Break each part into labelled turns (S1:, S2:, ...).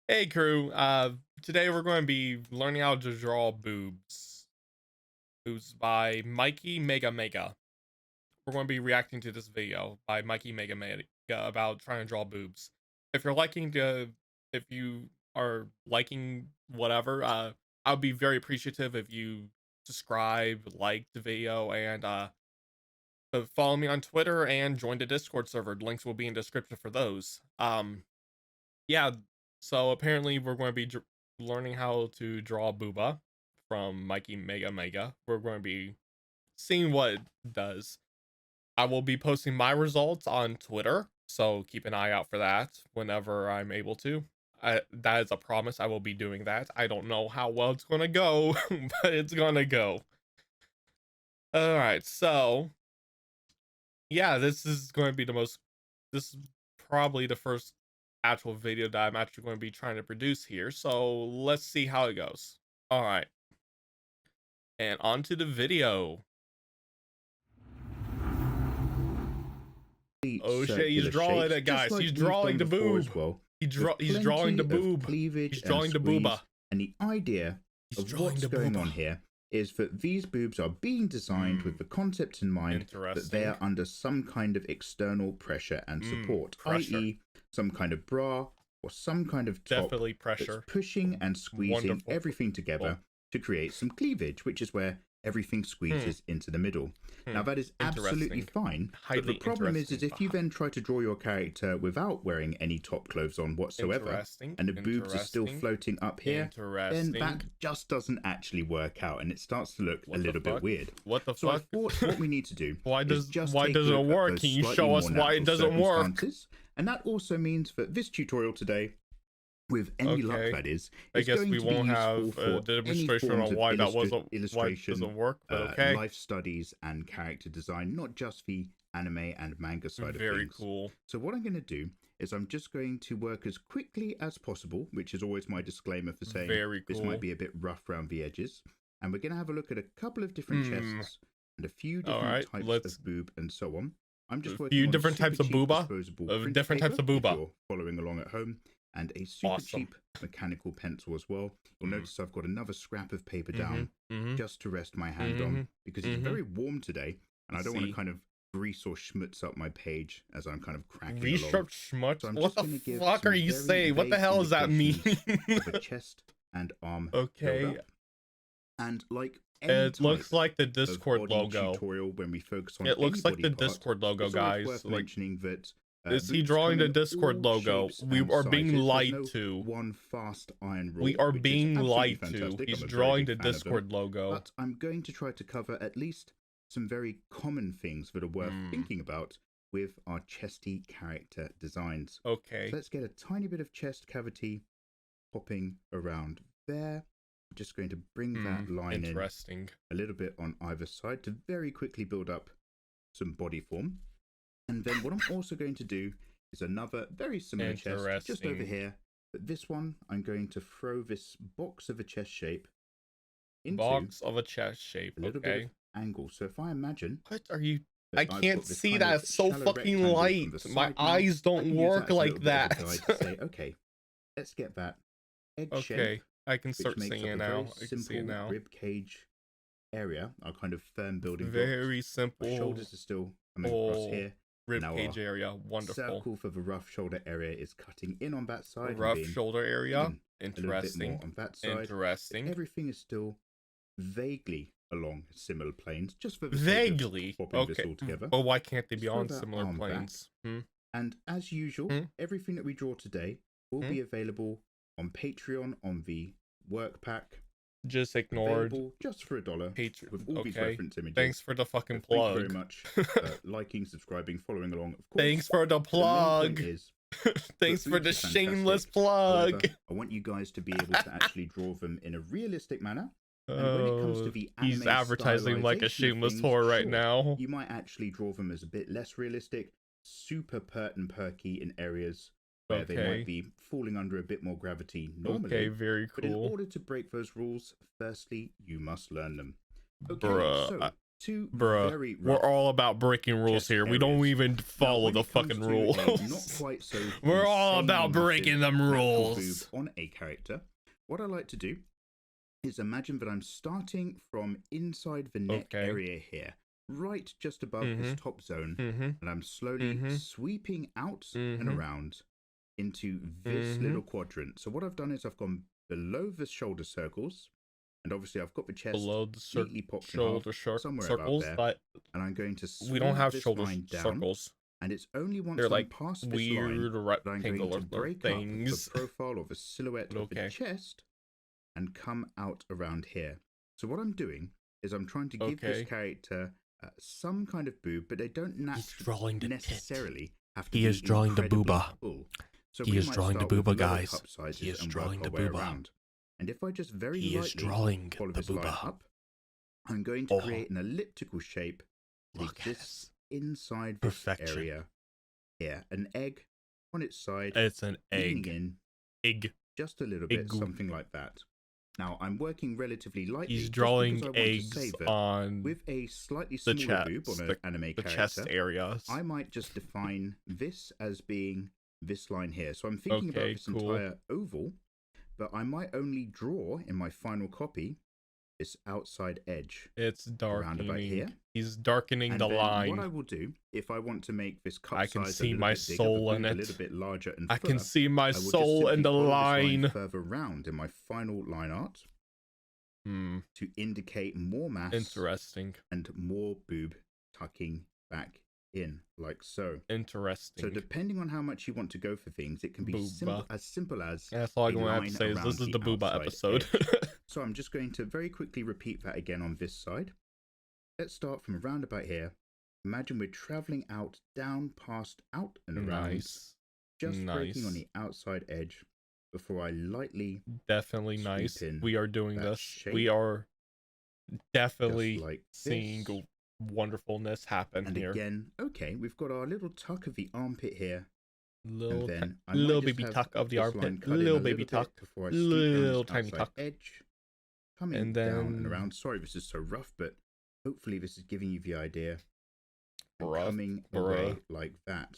S1: Hey crew, today we're going to be learning how to draw boobs. Boobs by Mikey Mega Mega. We're going to be reacting to this video by Mikey Mega Mega about trying to draw boobs. If you're liking if you are liking whatever, I would be very appreciative if you subscribe, like the video, and follow me on Twitter and join the Discord server. Links will be in the description for those. Yeah, so apparently we're going to be learning how to draw booba from Mikey Mega Mega. We're going to be seeing what it does. I will be posting my results on Twitter, so keep an eye out for that whenever I'm able to. That is a promise. I will be doing that. I don't know how well it's going to go, but it's going to go. All right, so yeah, this is going to be this is probably the first actual video that I'm actually going to be trying to produce here. So let's see how it goes. All right. And on to the video. Oh shit, he's drawing it, guys. He's drawing the boob.
S2: Well,
S1: He's drawing the boob. He's drawing the booba.
S2: And the idea of what's going on here is that these boobs are being designed with the concept in mind that they are under some kind of external pressure and support, i.e. some kind of bra or some kind of top that's pushing and squeezing everything together to create some cleavage, which is where everything squeezes into the middle. Now that is absolutely fine, but the problem is if you then try to draw your character without wearing any top clothes on whatsoever, and the boobs are still floating up here, then that just doesn't actually work out, and it starts to look a little bit weird.
S1: What the fuck?
S2: So what we need to do
S1: why doesn't it work? Can you show us why it doesn't work?
S2: And that also means that this tutorial today, with any luck, that is,
S1: I guess we won't have a demonstration on why that doesn't work, but okay.
S2: Life studies and character design, not just the anime and manga side of things.
S1: Very cool.
S2: So what I'm going to do is I'm just going to work as quickly as possible, which is always my disclaimer for saying this might be a bit rough around the edges. And we're going to have a look at a couple of different chests and a few different types of boob and so on. I'm just working on
S1: different types of booba, different types of booba.
S2: If you're following along at home. And a super cheap mechanical pencil as well. You'll notice I've got another scrap of paper down just to rest my hand on, because it's very warm today, and I don't want to kind of grease or schmutz up my page as I'm kind of cracking along.
S1: Schmutz? So what the fuck are you saying? What the hell does that mean?
S2: The chest and arm.
S1: Okay.
S2: And like
S1: it looks like the Discord logo.
S2: Tutorial when we focus on
S1: it looks like the Discord logo, guys.
S2: Worth mentioning that.
S1: Is he drawing the Discord logo? We are being lied to.
S2: One fast iron rule.
S1: We are being lied to. He's drawing the Discord logo.
S2: But I'm going to try to cover at least some very common things that are worth thinking about with our chesty character designs.
S1: Okay.
S2: So let's get a tiny bit of chest cavity popping around there. I'm just going to bring that line in a little bit on either side to very quickly build up some body form. And then what I'm also going to do is another very similar chest just over here. But this one, I'm going to throw this box of a chest shape into a little bit of angle. So if I imagine...
S1: What are you... I can't see that. It's so fucking light. My eyes don't work like that.
S2: Say, okay, let's get that edge shape.
S1: I can start seeing it now. I can see it now.
S2: Rib cage area, our kind of firm building
S1: very simple.
S2: My shoulders are still coming across here.
S1: Rib cage area, wonderful.
S2: Circle for the rough shoulder area is cutting in on that side.
S1: Rough shoulder area, interesting.
S2: On that side.
S1: Interesting.
S2: Everything is still vaguely along similar planes, just for the
S1: vaguely.
S2: This all together.
S1: Oh, why can't they be on similar planes?
S2: And as usual, everything that we draw today will be available on Patreon on the work pack.
S1: Just ignored.
S2: Just for $1 with all these reference images.
S1: Thanks for the fucking plug.
S2: Thank you very much. Liking, subscribing, following along. Of course.
S1: Thanks for the plug. Thanks for the shameless plug.
S2: However, I want you guys to be able to actually draw them in a realistic manner. And when it comes to the anime
S1: he's advertising like a shameless whore right now.
S2: You might actually draw them as a bit less realistic, super pert and perky in areas where they might be falling under a bit more gravity normally.
S1: Okay, very cool.
S2: But in order to break those rules, firstly, you must learn them. Okay,
S1: Bruh,
S2: so two
S1: Bruh,
S2: very
S1: we're
S2: rough
S1: all about breaking rules here. We don't
S2: areas.
S1: even follow the fucking rules.
S2: Not quite so
S1: We're all
S2: insanely
S1: about breaking them
S2: massive natural
S1: rules.
S2: boob on a character. What I like to do is imagine that I'm starting from inside the neck area here, right just above this top zone, and I'm slowly sweeping out and around into this little quadrant. So what I've done is I've gone below the shoulder circles, and obviously I've got the chest
S1: below the
S2: completely popped
S1: shoulder
S2: somewhere
S1: circles,
S2: about there,
S1: but
S2: and I'm going to
S1: we don't have
S2: this
S1: shoulder
S2: line down,
S1: circles.
S2: and it's only once
S1: They're
S2: I'm
S1: like
S2: past this
S1: weird
S2: line that I'm going to break
S1: things.
S2: up the profile or the silhouette of the chest and come out around here. So what I'm doing is I'm trying to give this character some kind of boob, but they don't necessarily have to be
S1: drawing the booba.
S2: Full. So
S1: he is drawing the booba, guys. He is drawing the booba.
S2: Around. And if I just very
S1: he
S2: lightly
S1: is drawing
S2: follow
S1: the
S2: this line
S1: booba.
S2: up, I'm going to create an elliptical shape that exists inside this area here. An egg on its side.
S1: It's an egg.
S2: Egg. Just a little bit, something like that. Now, I'm working relatively lightly.
S1: He's drawing eggs on
S2: with a slightly smaller boob on an anime character.
S1: Chest areas.
S2: I might just define this as being this line here. So I'm thinking about this entire oval, but I might only draw in my final copy this outside edge.
S1: It's darkening.
S2: Around about here.
S1: He's darkening the line.
S2: What I will do, if I want to make this cup
S1: I can
S2: size
S1: see my soul in it.
S2: A little bit larger and
S1: I can see my soul in the line.
S2: Further round in my final line art to indicate more mass.
S1: Interesting.
S2: And more boob tucking back in, like so.
S1: Interesting.
S2: So depending on how much you want to go for things, it can be as simple as.
S1: That's all I'm going to have to say is this is the booba episode.
S2: So I'm just going to very quickly repeat that again on this side. Let's start from around about here. Imagine we're traveling out, down, past, out, and around. Just breaking on the outside edge before I lightly.
S1: Definitely nice. We are doing this. We are definitely seeing wonderfulness happen here.
S2: And again, okay, we've got our little tuck of the armpit here.
S1: Little baby tuck of the armpit. Little baby tuck. Little tiny tuck.
S2: Edge. Coming down and around. Sorry, this is so rough, but hopefully this is giving you the idea. Coming away like that.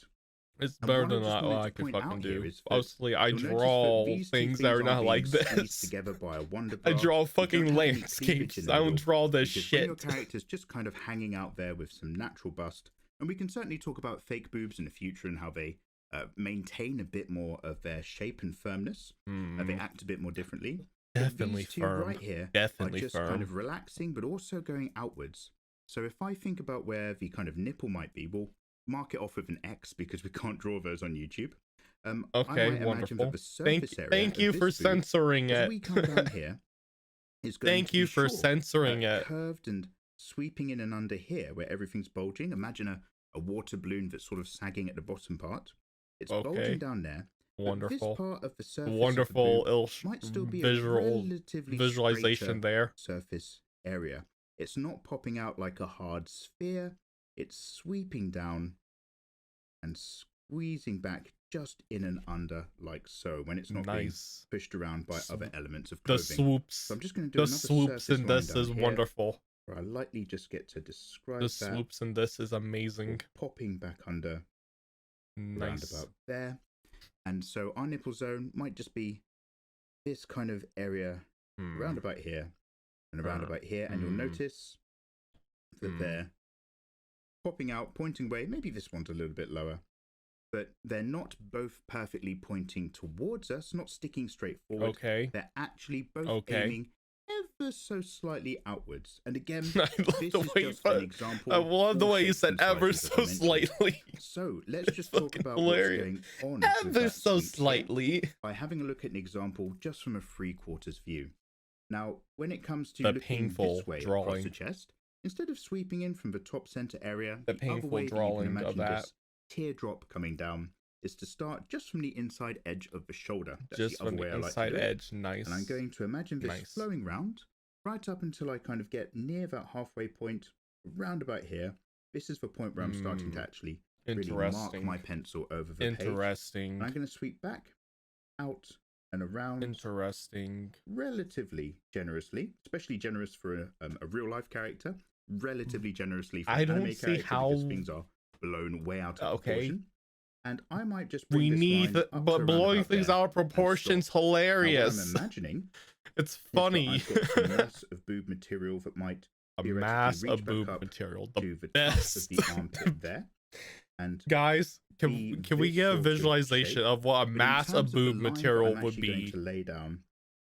S1: It's better than what I can fucking do. Mostly, I draw things that are not like this.
S2: Together by a
S1: I draw fucking landscapes. I don't draw this shit.
S2: Your character's just kind of hanging out there with some natural bust. And we can certainly talk about fake boobs in the future and how they maintain a bit more of their shape and firmness. They act a bit more differently.
S1: Definitely firm.
S2: Right here
S1: definitely
S2: are just kind of relaxing, but also going outwards. So if I think about where the kind of nipple might be, we'll mark it off with an X because we can't draw those on YouTube.
S1: Okay, wonderful. Thank you for censoring it.
S2: We come down here,
S1: thank you for censoring it.
S2: Curved and sweeping in and under here where everything's bulging. Imagine a water balloon that's sort of sagging at the bottom part. It's bulging down there.
S1: Wonderful.
S2: This part of the surface
S1: wonderful
S2: of the might still be a
S1: visualization there.
S2: Surface area. It's not popping out like a hard sphere. It's sweeping down and squeezing back just in and under like so when it's not being pushed around by other elements of clothing.
S1: The swoops.
S2: So I'm just going to do
S1: the swoops in this is wonderful.
S2: Where I lightly just get to describe
S1: the swoops in this is amazing.
S2: Popping back under. Round about there. And so our nipple zone might just be this kind of area around about here and around about here. And you'll notice that they're popping out, pointing away. Maybe this one's a little bit lower. But they're not both perfectly pointing towards us, not sticking straight forward.
S1: Okay.
S2: They're actually both aiming ever so slightly outwards. And again,
S1: I love
S2: this
S1: the
S2: is
S1: way
S2: just an example.
S1: I love the way you said ever so slightly.
S2: So let's just talk about what's going on.
S1: Ever so slightly.
S2: By having a look at an example just from a 3/4 view. Now, when it comes to
S1: the
S2: looking this way across the chest, instead of sweeping in from the top center area,
S1: the painful
S2: other way
S1: drawing
S2: that you can
S1: of that
S2: this teardrop coming down is to start just from the inside edge of the shoulder. That's
S1: just
S2: the other
S1: from
S2: way
S1: the inside
S2: I like to
S1: edge, nice.
S2: And I'm going to imagine this flowing round right up until I kind of get near that halfway point, round about here. This is the point where I'm starting to actually really mark my pencil over the page. And I'm going to sweep back, out, and around.
S1: Interesting.
S2: Relatively generously, especially generous for a real life character. relatively generously for
S1: I don't
S2: anime
S1: see
S2: character
S1: how
S2: because things are blown way out of
S1: okay.
S2: proportion. And I might just bring
S1: We
S2: this
S1: need
S2: line
S1: the,
S2: up
S1: but
S2: to
S1: blowing
S2: around
S1: things
S2: about
S1: out of
S2: there and
S1: proportion's
S2: stop. Now, what I'm
S1: hilarious.
S2: imagining
S1: It's
S2: is that
S1: funny.
S2: I've got some mass of boob material that might
S1: A
S2: theoretically
S1: mass
S2: reach
S1: of
S2: back
S1: boob
S2: up
S1: material.
S2: to
S1: The
S2: the top of
S1: best.
S2: the armpit there. And
S1: Guys, can we
S2: this
S1: get a
S2: sort of
S1: visualization
S2: shape.
S1: of what a
S2: But in
S1: mass
S2: terms
S1: of
S2: of the
S1: boob
S2: line that
S1: material
S2: I'm
S1: would
S2: actually going
S1: be?
S2: to lay down,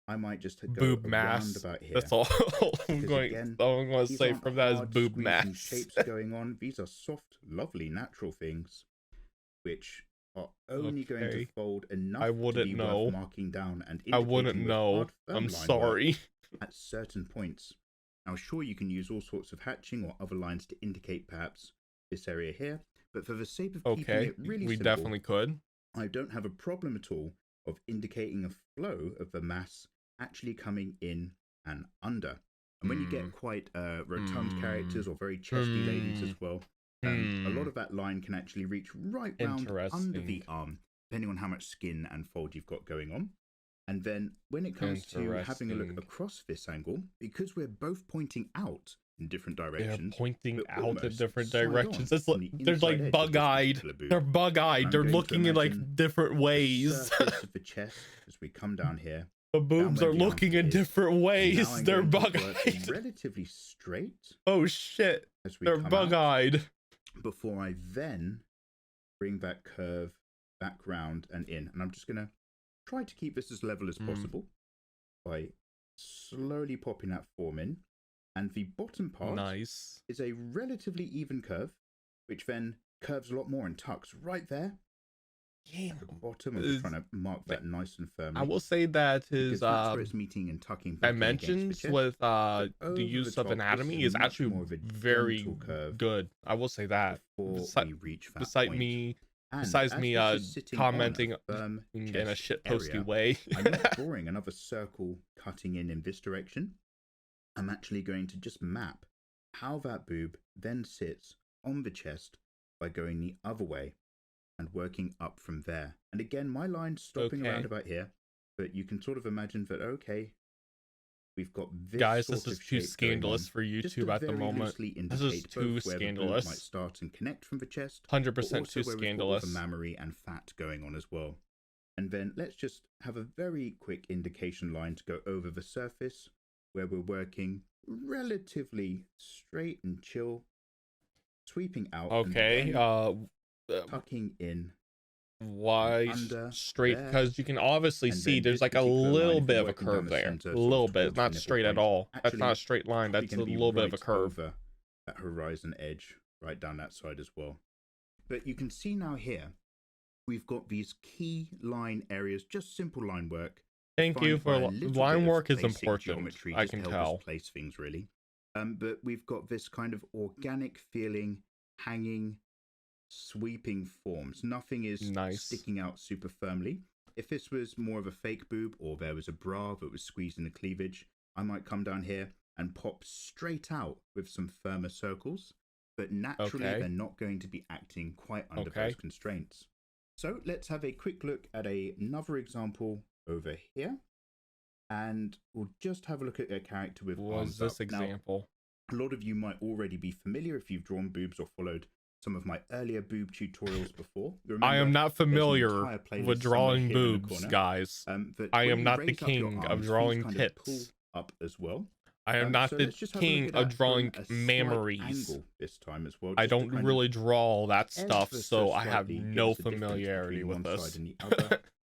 S2: I might just go
S1: Boob
S2: around
S1: mass.
S2: about here.
S1: That's all I'm
S2: Because
S1: going.
S2: again,
S1: All I'm going to
S2: these
S1: say
S2: aren't
S1: from that is
S2: hard
S1: boob
S2: squeezing
S1: mass.
S2: shapes going on. These are soft, lovely, natural things, which are only going to fold enough to be worth marking down and indicating
S1: I wouldn't know.
S2: hard, firm
S1: I'm
S2: line
S1: sorry.
S2: at certain points. Now, sure, you can use all sorts of hatching or other lines to indicate perhaps this area here, but for the sake of keeping it really
S1: we
S2: simple,
S1: definitely could.
S2: I don't have a problem at all of indicating a flow of the mass actually coming in and under. And when you get quite rotund characters or very chesty ladies as well, a lot of that line can actually reach right round under the arm, depending on how much skin and fold you've got going on. And then when it comes to having a look across this angle, because we're both pointing out in different directions.
S1: They're pointing out in different directions. It's like, they're like bug-eyed. They're bug-eyed. They're looking in like different ways.
S2: The surface of the chest as we come down here.
S1: The boobs are looking in different ways. They're bug-eyed.
S2: Relatively straight.
S1: Oh shit. They're bug-eyed.
S2: Before I then bring that curve back round and in. And I'm just going to try to keep this as level as possible by slowly popping that form in. And the bottom part is a relatively even curve, which then curves a lot more and tucks right there.
S1: Yeah.
S2: At the bottom, I'm just trying to mark that nice and firmly.
S1: I will say that his
S2: meeting and tucking
S1: dimensions with the use of anatomy is actually very good. I will say that. Besides me commenting in a shitposty way.
S2: I'm not drawing another circle cutting in this direction. I'm actually going to just map how that boob then sits on the chest by going the other way and working up from there. And again, my line's stopping around about here, but you can sort of imagine that, okay, we've got this
S1: guys,
S2: sort
S1: this is
S2: of
S1: too scandalous for YouTube at the moment. This is too scandalous.
S2: Might start and connect from the chest.
S1: 100% too scandalous.
S2: The mammary and fat going on as well. And then let's just have a very quick indication line to go over the surface where we're working relatively straight and chill, sweeping out.
S1: Okay.
S2: Tucking in.
S1: Why straight? Because you can obviously see there's like a little bit of a curve there. A little bit. It's not straight at all. That's not a straight line. That's a little bit of a curve.
S2: That horizon edge right down that side as well. But you can see now here, we've got these key line areas, just simple line work.
S1: Thank you for line work is important. I can tell.
S2: Place things really. But we've got this kind of organic feeling, hanging, sweeping forms. Nothing is sticking out super firmly. If this was more of a fake boob or there was a bra that was squeezing the cleavage, I might come down here and pop straight out with some firmer circles. But naturally, they're not going to be acting quite under those constraints. So let's have a quick look at another example over here. And we'll just have a look at a character with arms up.
S1: Example?
S2: Now, a lot of you might already be familiar if you've drawn boobs or followed some of my earlier boob tutorials before. Remember,
S1: I am not familiar with drawing boobs, guys. I am not the king of drawing tits.
S2: Up as well.
S1: I am not the king of drawing mammaries.
S2: This time as well.
S1: I don't really draw that stuff, so I have no familiarity with this.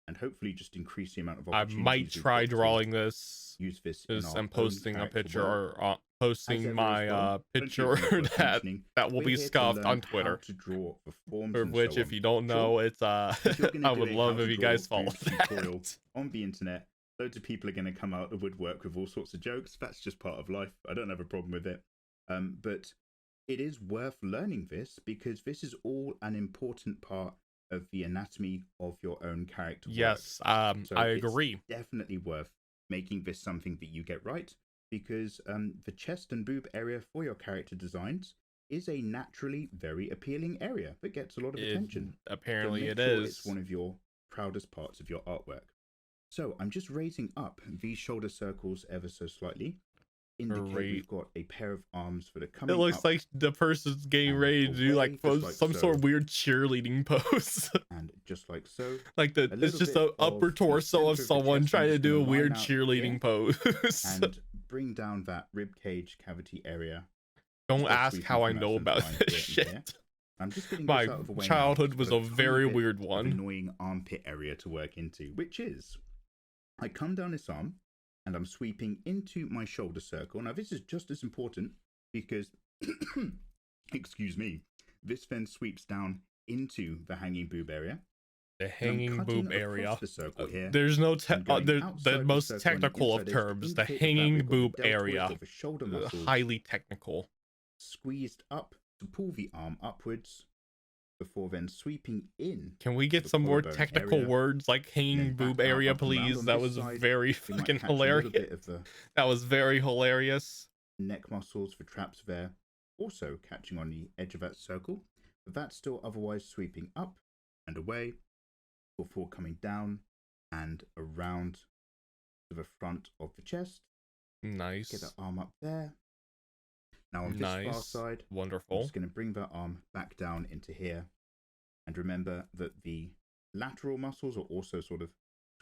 S2: And hopefully just increase the amount of
S1: I might try drawing this.
S2: Use this
S1: and posting a picture or posting my picture that will be scuffed on Twitter.
S2: To draw the forms
S1: for which, if you don't know, it's I would love if you guys follow that.
S2: On the internet, loads of people are going to come out of the woodwork with all sorts of jokes. That's just part of life. I don't have a problem with it. But it is worth learning this because this is all an important part of the anatomy of your own character.
S1: Yes, I agree.
S2: It's definitely worth making this something that you get right because the chest and boob area for your character designs is a naturally very appealing area that gets a lot of attention.
S1: Apparently
S2: so
S1: it is.
S2: It's one of your proudest parts of your artwork. So I'm just raising up these shoulder circles ever so slightly indicate we've got a pair of arms that are coming.
S1: It looks like the person's getting ready to do like some sort of weird cheerleading pose.
S2: And just like so.
S1: Like it's just an upper torso of someone trying to do a weird cheerleading pose.
S2: And bring down that rib cage cavity area.
S1: Don't ask how I know about this shit.
S2: I'm just getting
S1: my childhood was a very weird one.
S2: Annoying armpit area to work into, which is I come down this arm and I'm sweeping into my shoulder circle. Now this is just as important because excuse me, this then sweeps down into the hanging boob area.
S1: The hanging boob area.
S2: The circle here,
S1: there's no the most technical of terms. The hanging boob area.
S2: Shoulder muscles,
S1: highly technical.
S2: Squeezed up to pull the arm upwards before then sweeping in.
S1: Can we get some more technical words like hanging boob area, please? That was very fucking hilarious. That was very hilarious.
S2: Neck muscles for traps there, also catching on the edge of that circle, but that's still otherwise sweeping up and away before coming down and around to the front of the chest.
S1: Nice.
S2: Get that arm up there. Now on this far side,
S1: wonderful.
S2: I'm just going to bring that arm back down into here. And remember that the lateral muscles are also sort of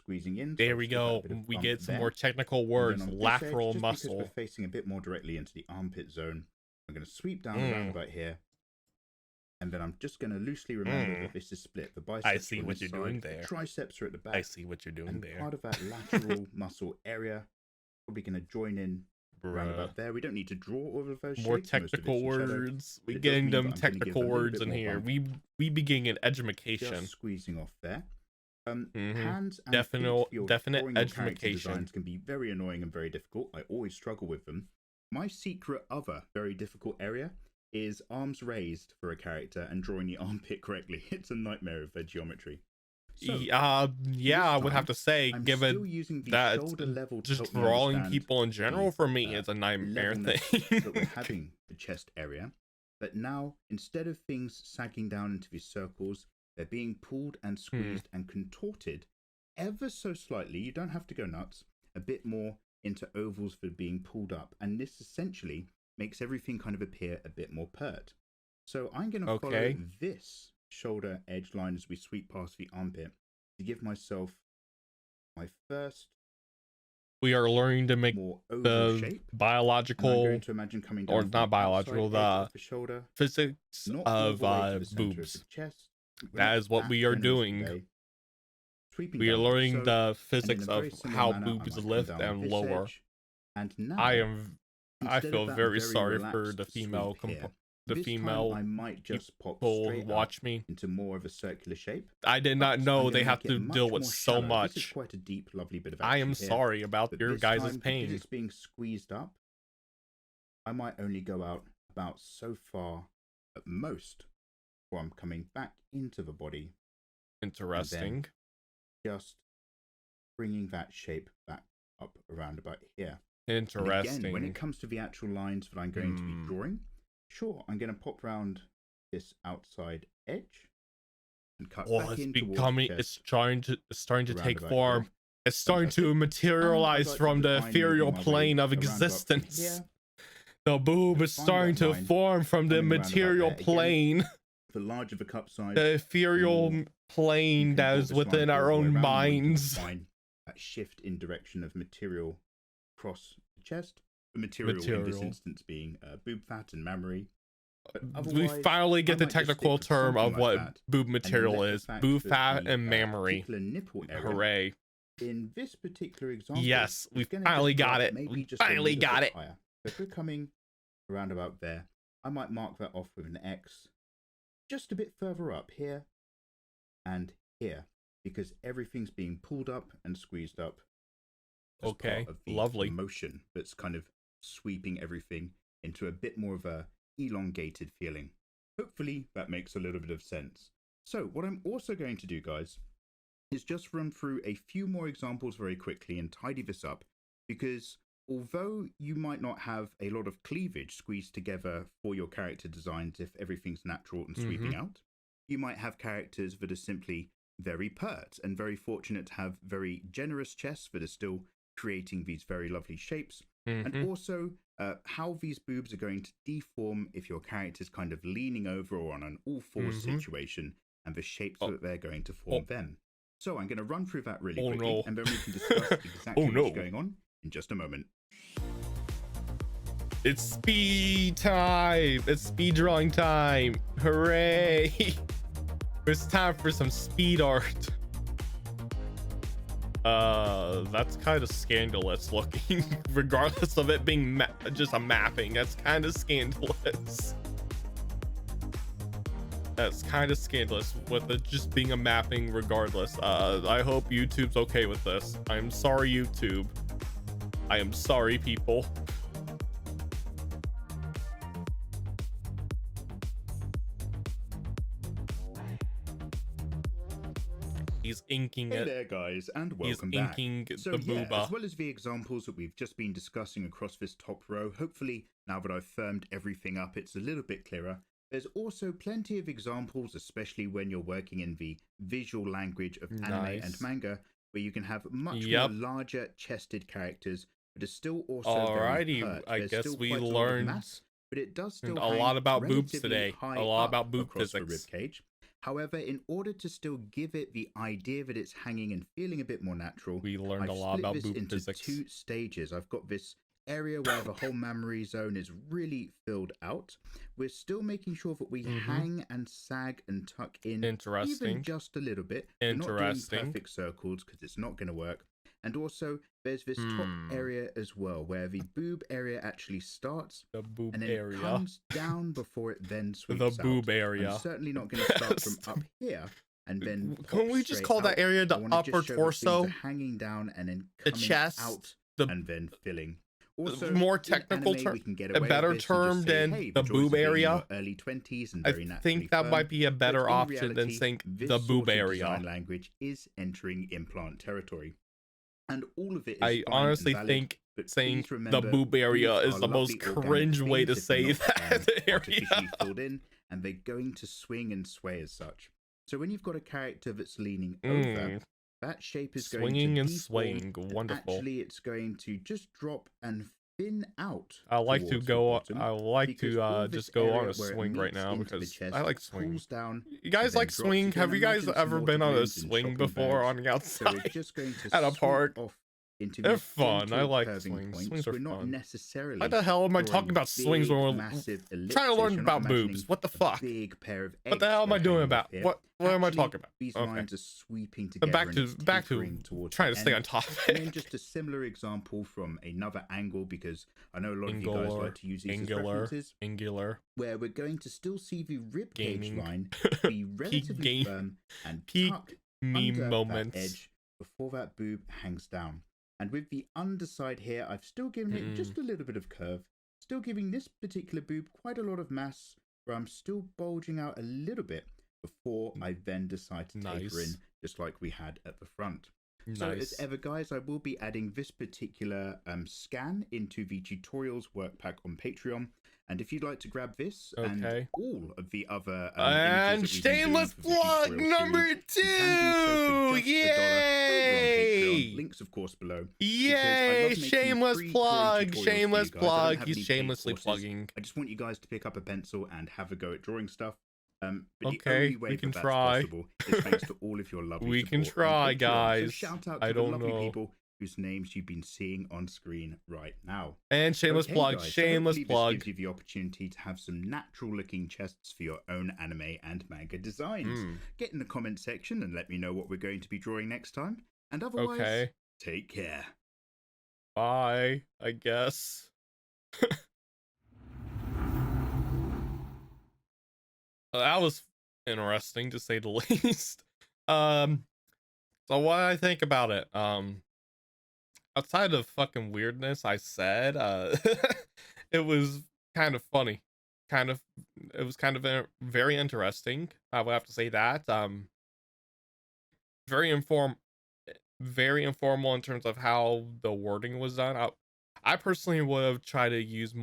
S2: squeezing in.
S1: There we go. We get some more technical words. Lateral muscle.
S2: We're facing a bit more directly into the armpit zone. I'm going to sweep down around about here. And then I'm just going to loosely remember that this is split. The biceps
S1: I see what you're doing there.
S2: The triceps are at the back.
S1: I see what you're doing there.
S2: Part of that lateral muscle area, probably going to join in around about there. We don't need to draw all of those
S1: more
S2: shapes.
S1: technical words. We're getting them technical words in here. We begin an education.
S2: Just squeezing off there. Hands and
S1: definite education
S2: designs can be very annoying and very difficult. I always struggle with them. My secret other very difficult area is arms raised for a character and drawing the armpit correctly. It's a nightmare of their geometry.
S1: So, yeah, I would have to say, given that just drawing people in general for me is a nightmare thing.
S2: That we're having the chest area, but now instead of things sagging down into these circles, they're being pulled and squeezed and contorted ever so slightly. You don't have to go nuts. A bit more into ovals for being pulled up, and this essentially makes everything kind of appear a bit more pert. So I'm going to follow this shoulder edge line as we sweep past the armpit to give myself my first.
S1: We are learning to make the shape. Biological,
S2: going to imagine coming down
S1: or not biological, the
S2: shoulder,
S1: physics of boobs.
S2: Chest.
S1: That is what we are doing. We are learning the physics of how boobs lift and lower.
S2: And now,
S1: I feel very sorry for the female
S2: I might just pop
S1: watch me
S2: into more of a circular shape.
S1: I did not know they have to deal with so much.
S2: This is quite a deep, lovely bit of
S1: I am sorry about your guys' pain.
S2: Because it's being squeezed up, I might only go out about so far at most before I'm coming back into the body.
S1: Interesting.
S2: Just bringing that shape back up around about here.
S1: Interesting.
S2: Again, when it comes to the actual lines that I'm going to be drawing, sure, I'm going to pop around this outside edge and cut back in towards
S1: it's starting to take form. It's starting to materialize from the ethereal plane of existence. The boob is starting to form from the material plane.
S2: The larger the cup size,
S1: the ethereal plane that is within our own minds.
S2: That shift in direction of material across the chest. The material in this instance being boob fat and mammary.
S1: We finally get the technical term of what boob material is. Boob fat and mammary. Hooray.
S2: In this particular example,
S1: yes, we finally got it. We finally got it.
S2: If we're coming around about there, I might mark that off with an X just a bit further up here and here, because everything's being pulled up and squeezed up.
S1: Okay, lovely
S2: motion that's kind of sweeping everything into a bit more of a elongated feeling. Hopefully that makes a little bit of sense. So what I'm also going to do, guys, is just run through a few more examples very quickly and tidy this up, because although you might not have a lot of cleavage squeezed together for your character designs if everything's natural and sweeping out, you might have characters that are simply very pert and very fortunate to have very generous chests that are still creating these very lovely shapes, and also how these boobs are going to deform if your character is kind of leaning over or on an all-fours situation, and the shapes that they're going to form then. So I'm going to run through that really quickly, and then we can discuss exactly what's going on in just a moment.
S1: It's speed time! It's speed drawing time! Hooray! It's time for some speed art. That's kind of scandalous looking, regardless of it being just a mapping. That's kind of scandalous. That's kind of scandalous with it just being a mapping regardless. I hope YouTube's okay with this. I'm sorry, YouTube. I am sorry, people. He's inking it.
S2: Hey there, guys, and welcome back.
S1: He's inking
S2: so,
S1: the booba.
S2: As well as the examples that we've just been discussing across this top row, hopefully now that I've firmed everything up, it's a little bit clearer. There's also plenty of examples, especially when you're working in the visual language of anime and manga, where you can have much more larger chested characters, but it's still also
S1: alrighty.
S2: very
S1: I
S2: There's
S1: guess
S2: still
S1: we
S2: quite
S1: learned
S2: mass, but it does still
S1: a lot about boobs today. A lot about boob physics.
S2: The rib cage. However, in order to still give it the idea that it's hanging and feeling a bit more natural,
S1: we learned a lot about boob
S2: into
S1: physics.
S2: 2 stages. I've got this area where the whole mammary zone is really filled out. We're still making sure that we hang and sag and tuck in even just a little bit. We're not doing perfect circles because it's not going to work. And also, there's this top area as well, where the boob area actually starts,
S1: the boob
S2: and then
S1: area
S2: it comes down before it then sweeps
S1: the boob
S2: out.
S1: area.
S2: I'm certainly not going to start from up here and then
S1: can we just call that area the upper torso,
S2: hanging down and then
S1: the chest,
S2: out and then filling.
S1: Also, more technical term, a better term than the boob area.
S2: Early 20s and
S1: I think that might be a better option than saying the boob area.
S2: Design language is entering implant territory. And all of it is
S1: I honestly think saying the boob area is the most cringe way to say that area.
S2: Filled in, and they're going to swing and sway as such. So when you've got a character that's leaning over, that shape is
S1: swinging
S2: going to
S1: and swaying. Wonderful.
S2: Actually, it's going to just drop and thin out.
S1: I like to go. I like to just go on a swing right now because I like swing. You guys like swing? Have you guys ever been on a swing before on the outside at a park? They're fun. I like swings. Swings are fun. Why the hell am I talking about swings when we're trying to learn about boobs? What the fuck? What the hell am I doing about? What am I talking about?
S2: These lines are sweeping together.
S1: Back to trying to stay on top of it.
S2: And then just a similar example from another angle, because I know a lot of you guys like to use these as references. Where we're going to still see the rib cage line be relatively firm and tuck under that edge before that boob hangs down. And with the underside here, I've still given it just a little bit of curve, still giving this particular boob quite a lot of mass, where I'm still bulging out a little bit before I then decide to taper in, just like we had at the front. So as ever, guys, I will be adding this particular scan into the tutorials work pack on Patreon. And if you'd like to grab this and all of the other
S1: and shameless plug number 2, yay!
S2: Links, of course, below.
S1: Yay! Shameless plug, shameless plug. He's shamelessly plugging.
S2: I just want you guys to pick up a pencil and have a go at drawing stuff. But
S1: okay, we can try.
S2: Is thanks to all of your lovely
S1: we can try, guys.
S2: So shout out to the lovely people whose names you've been seeing on screen right now.
S1: And shameless plug,
S2: guys,
S1: shameless plug.
S2: This gives you the opportunity to have some natural looking chests for your own anime and manga designs. Get in the comment section and let me know what we're going to be drawing next time. And otherwise, take care.
S1: Bye, I guess. That was interesting to say the least. So what I think about it, outside of fucking weirdness, I said, it was kind of funny. It was kind of very interesting. I would have to say that. Very informal in terms of how the wording was done. I personally would have tried to use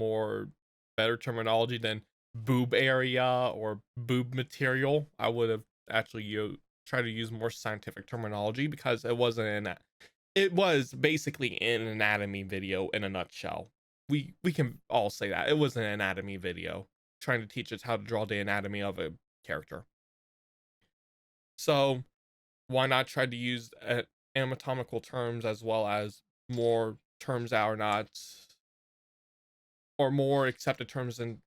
S1: better terminology than boob area or boob material. I would have actually tried to use more scientific terminology because it was basically an anatomy video in a nutshell. we can all say that it was an anatomy video trying to teach us how to draw the anatomy of a character. So why not try to use anatomical terms as well as more terms that are not, or more accepted terms in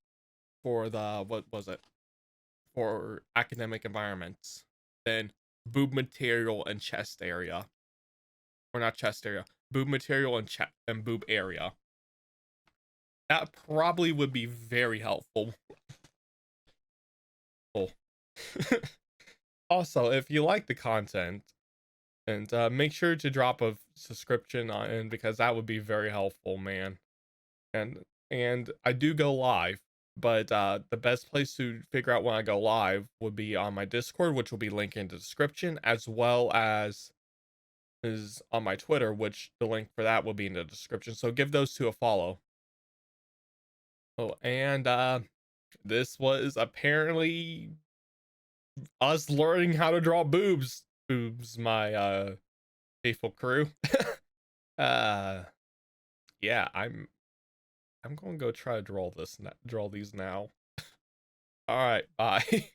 S1: for the, what was it, for academic environments than boob material and chest area, or not chest area, boob material and boob area. That probably would be very helpful. Also, if you like the content, and make sure to drop a subscription on in, because that would be very helpful, man. And I do go live, but the best place to figure out when I go live would be on my Discord, which will be linked in the description, as well as is on my Twitter, which the link for that will be in the description. So give those two a follow. Oh, and this was apparently us learning how to draw boobs. My faithful crew. Yeah, I'm going to go try to draw these now. All right, bye.